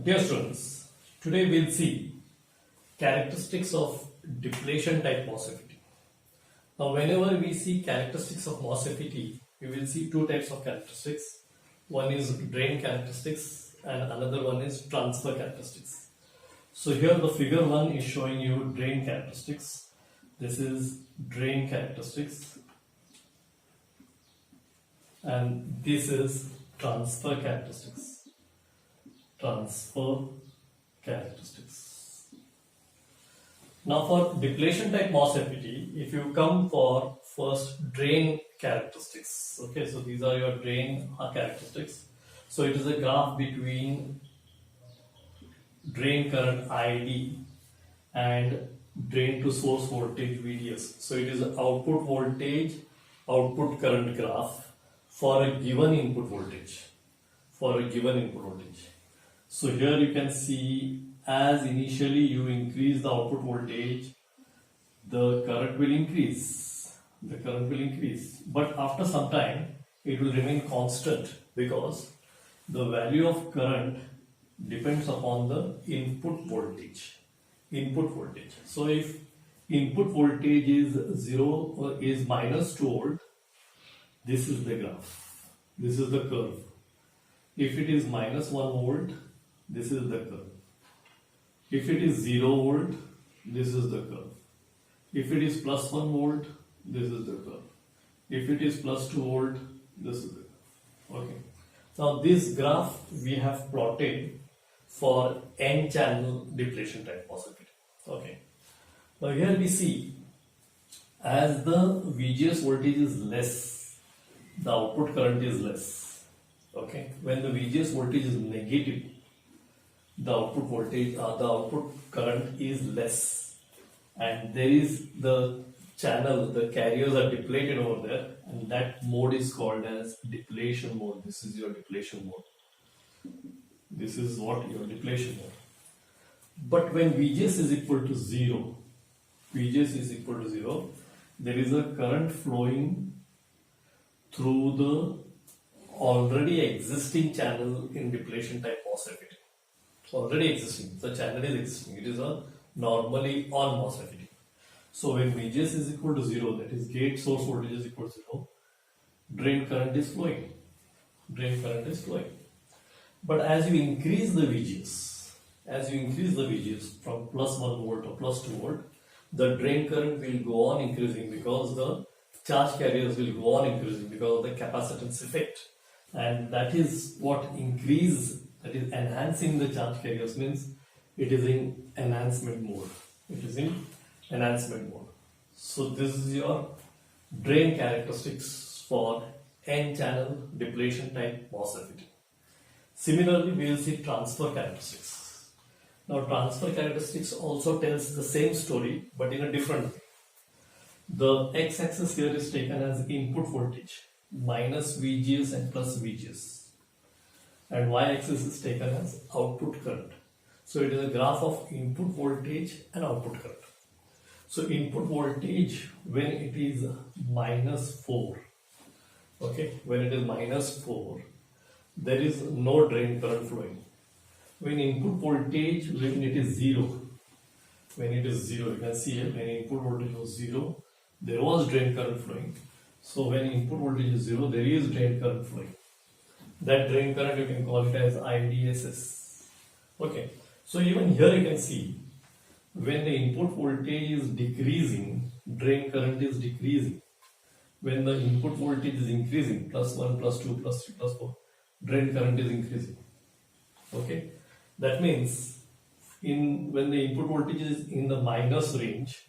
Dear students, today we'll see characteristics of depletion type MOSFET. Now, whenever we see characteristics of MOSFET, we will see two types of characteristics. One is drain characteristics and another one is transfer characteristics. So here the figure 1 is showing you drain characteristics. This is drain characteristics and this is transfer characteristics. Transfer characteristics. Now for depletion type MOSFET, if you come for first drain characteristics, okay, so these are your drain characteristics. So it is a graph between drain current ID and drain to source voltage VDS. So it is an output voltage, output current graph for a given input voltage. So here you can see as initially you increase the output voltage, the current will increase. But after some time it will remain constant because the value of current depends upon the input voltage. So if input voltage is 0 or is minus 2 volt, this is the graph. This is the curve. If it is minus 1 volt, this is the curve. If it is 0 volt, this is the curve. If it is plus 1 volt, this is the curve. If it is plus 2 volt, this is the curve. Okay. Now this graph we have plotted for n-channel depletion type MOSFET. Okay. Now here we see as the VGS voltage is less, the output current is less. Okay. When the VGS voltage is negative, the output voltage or the output current is less, and there is the channel, the carriers are depleted over there, and that mode is called as depletion mode. This is your depletion mode. This is what your depletion mode. But when VGS is equal to 0, there is a current flowing through the already existing channel in depletion type MOSFET. Already existing, the channel is existing. It is a normally on MOSFET. So when VGS is equal to 0, that is gate source voltage is equal to 0, drain current is flowing. But as you increase the VGS from plus 1 volt or plus 2 volt, the drain current will go on increasing because the charge carriers will go on increasing because of the capacitance effect. And that is what that is enhancing the charge carriers, means it is in enhancement mode. So this is your drain characteristics for n-channel depletion type MOSFET. Similarly, we will see transfer characteristics. Now transfer characteristics also tells the same story but in a different way. The x-axis here is taken as input voltage minus VGS and plus VGS, and y-axis is taken as output current. So it is a graph of input voltage and output current. So input voltage when it is minus 4, okay, when it is minus 4, there is no drain current flowing. When input voltage, when it is 0, you can see here when input voltage was 0, there was drain current flowing. So when input voltage is 0, there is drain current flowing. That drain current you can call it as IDSS. Okay. So even here you can see when the input voltage is decreasing, drain current is decreasing. When the input voltage is increasing, plus 1, plus 2, plus 3, plus 4, drain current is increasing. Okay. That means when the input voltage is in the minus range,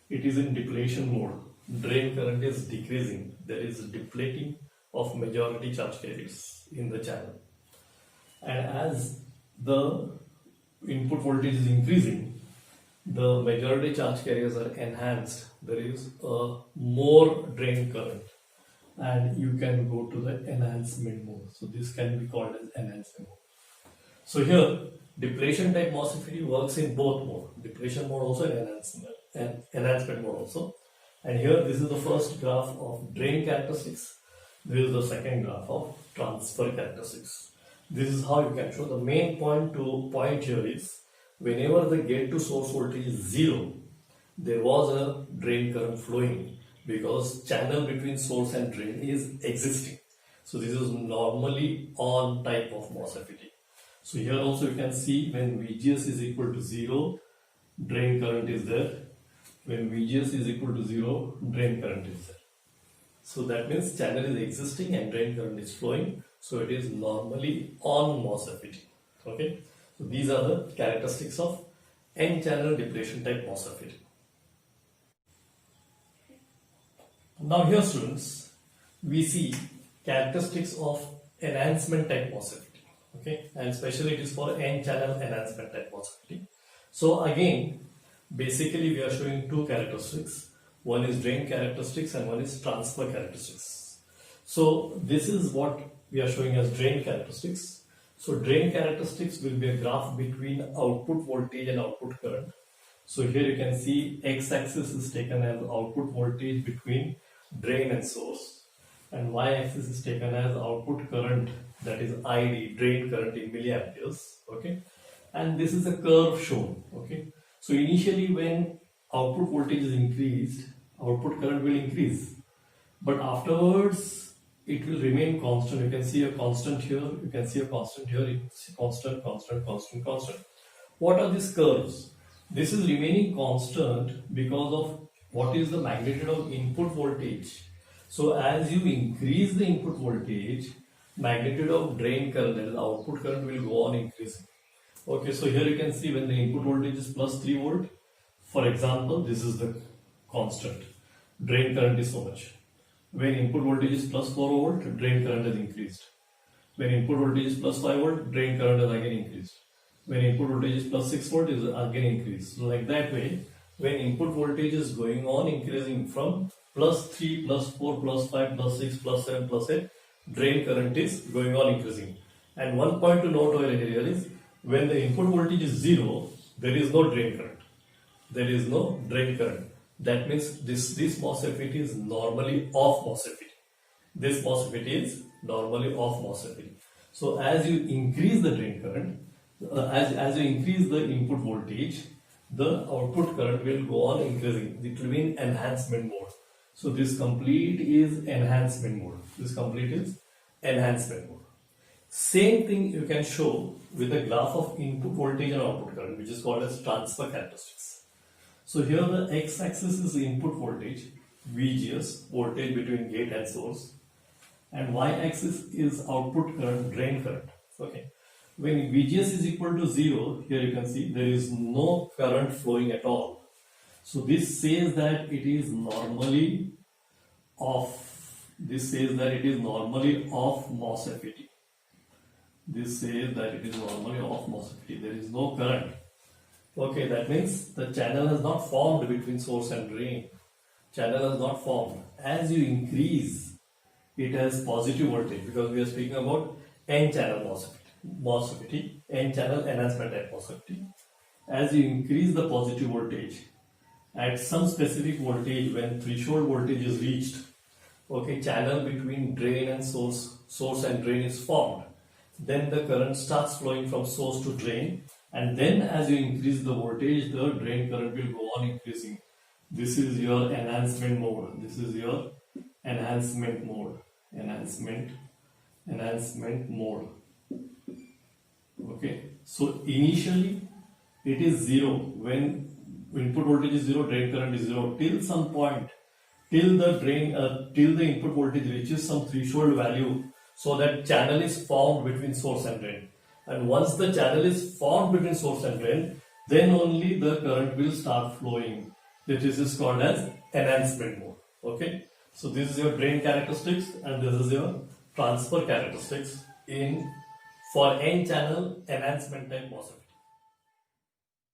it is in depletion mode. Drain current is decreasing. There is depleting of majority charge carriers in the channel. And as the input voltage is increasing, the majority charge carriers are enhanced. There is a more drain current and you can go to the enhancement mode. So this can be called as enhancement mode. So here depletion type MOSFET works in both modes, depletion mode also and enhancement mode also. And here this is the first graph of drain characteristics. This is the second graph of transfer characteristics. This is how you can show. The main point here is whenever the gate to source voltage is 0, there was a drain current flowing because channel between source and drain is existing. So this is normally on type of MOSFET. So here also you can see when VGS is equal to 0, drain current is there. When VGS is equal to 0, drain current is there. So that means channel is existing and drain current is flowing. So it is normally on MOSFET. Okay. So these are the characteristics of N-channel depletion type MOSFET. Now here students, we see characteristics of enhancement type MOSFET. Okay, and especially it is for N-channel enhancement type MOSFET. So again, basically we are showing two characteristics. One is drain characteristics and one is transfer characteristics. So this is what we are showing as drain characteristics. So drain characteristics will be a graph between output voltage and output current. So here you can see x-axis is taken as output voltage between drain and source, and y-axis is taken as output current, that is ID, drain current in milliamperes. Okay, and this is a curve shown. Okay, so initially when output voltage is increased, output current will increase, but afterwards it will remain constant. You can see a constant here, you can see a constant here, it's constant, constant, constant, constant. What are these curves? This is remaining constant because of what is the magnitude of input voltage. So as you increase the input voltage, magnitude of drain current, that is output current, will go on increasing. Okay, so here you can see when the input voltage is plus 3 volt, for example, this is the constant. Drain current is so much. When input voltage is plus 4 volt, drain current has increased. When input voltage is plus 5 volt, drain current has again increased. When input voltage is plus 6 volt, is again increased. So like that way, when input voltage is going on increasing from plus 3, plus 4, plus 5, plus 6, plus 7, plus 8, drain current is going on increasing. And one point to note over here is when the input voltage is 0, there is no drain current. There is no drain current. That means this MOSFET is normally off MOSFET. This MOSFET is normally off MOSFET. So as you increase the drain current, as you increase the input voltage, the output current will go on increasing. It will be in enhancement mode. So this complete is enhancement mode. This complete is enhancement mode. Same thing you can show with a graph of input voltage and output current, which is called as transfer characteristics. So here the x-axis is input voltage, VGS, voltage between gate and source, and y-axis is output current, drain current. Okay. When VGS is equal to 0, here you can see there is no current flowing at all. So this says that it is normally off. This says that it is normally off MOSFET. This says that it is normally off MOSFET. There is no current. Okay, that means the channel has not formed between source and drain. Channel has not formed. As you increase, it has positive voltage because we are speaking about N-channel MOSFET, N-channel enhancement type MOSFET. As you increase the positive voltage, at some specific voltage, when threshold voltage is reached, okay, channel between drain and source and drain is formed. Then the current starts flowing from source to drain, and then as you increase the voltage, the drain current will go on increasing. This is your enhancement mode. This is your enhancement mode. Enhancement mode. Okay. So initially it is 0. When input voltage is 0, drain current is 0 till some point, till the input voltage reaches some threshold value, so that channel is formed between source and drain. And once the channel is formed between source and drain, then only the current will start flowing. This is called as enhancement mode. Okay. So this is your drain characteristics and this is your transfer characteristics for N-channel enhancement type MOSFET.